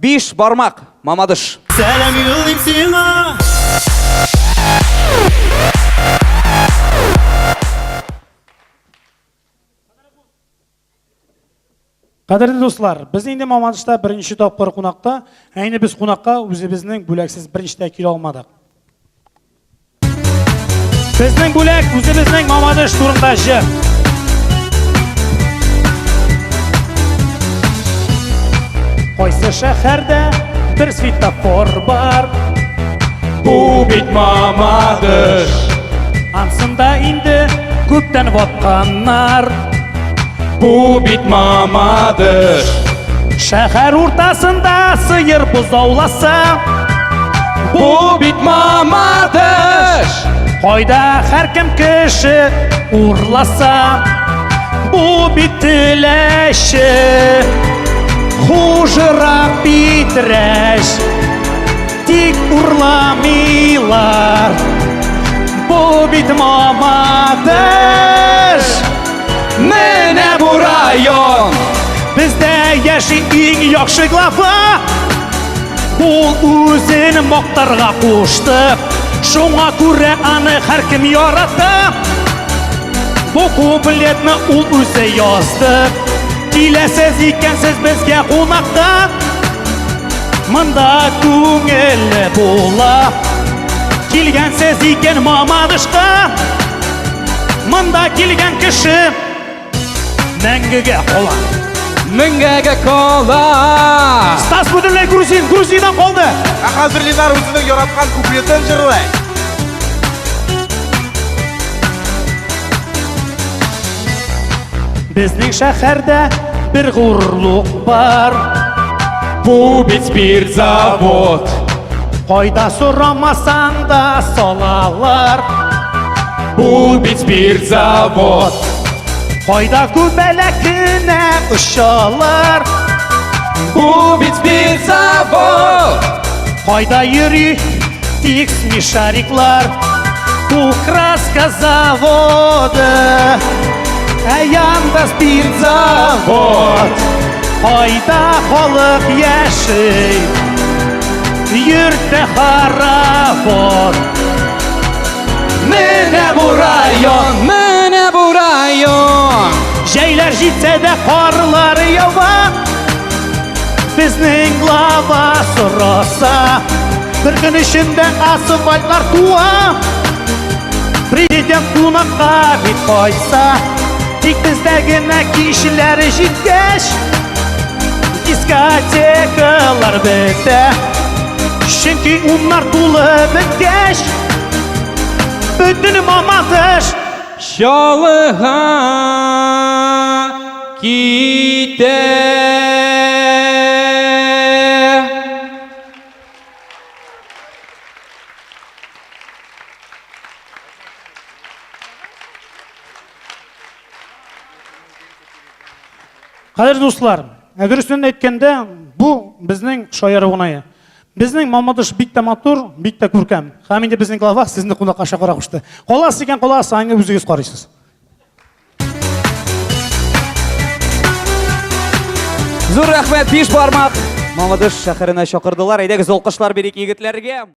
5 бармақ, Мамадыш. Сәлем юлдим сиңа. Қадірлі достар, біз енді Мамадышта бірінші тапқыр қонақта, әйні біз қонаққа өзіміздің бөлексіз бірінші келе алмадық. Біздің бөлек өзіміздің Мамадыш турында жыр. Қойсы шәһәрдә бір светофор бар. Бу бит Мамадыш. Ансында инде көптән ватқаннар. Бу бит Мамадыш. Шәһәр уртасында сыйыр бұзауласа. Бу бит Мамадыш. Қойда һәркем кеше урласа. Бу бит теләше. Хужырак битрәш. Тик урламыйлар. Бу бит Мамадыш. Менә бу район. Бездә яши иң яхшы глава. Ул үзен мактарга кушты. Шуңа күрә аны һәркем ярата. Бу куплетны ул үзе язды. Киләсез икәнсез безгә кунакта. Монда күңелле була. Килгәнсез икән Мамадышка. Монда килгән кеше мәңгегә кала. Мәңгегә кала. Стас бөтенләй Грузиядан калды. Хәзер Ленар үзенең яраткан куплетын җырлый. Безнең шәһәрдә бер гурлык бар. Бу бит спиртзавод. Кайда сорамасаң да салалар. Бу бит спиртзавод. Кайда күбәләкенә ұшалар. Бу бит спиртзавод. Кайда йөри тик смешариклар. Бу краска заводы. Янда спиртзавод. Кайда халык яши. Йөртә хоровод. Менә бу район. Менә бу район. Җәйләр җитсә дә карлар ява. Безнең глава сораса. Бер көн эчендә асфальтлар туа. Президент кунакка бит кайса. Тик бездә генә кишләр җиткәч. Дискотекалар бетә. Чөнки уннар тулы беткәч. Бөтен Мамадыш Чалыга китә. Кадерле дуслар, дөресен әйткәндә, бу безнең шаяр уңае. Безнең Мамадыш бик тә матур, бик тә күркәм. Һәм инде безнең глава сезне кунакка чакыра кушты. Каласы икән каласы, аңа үзегез карыйсыз. Зур рәхмәт, 5 бармақ. Мамадыш шәһәренә чакырдылар. Әйдәгез алкышлар бирик егетләргә.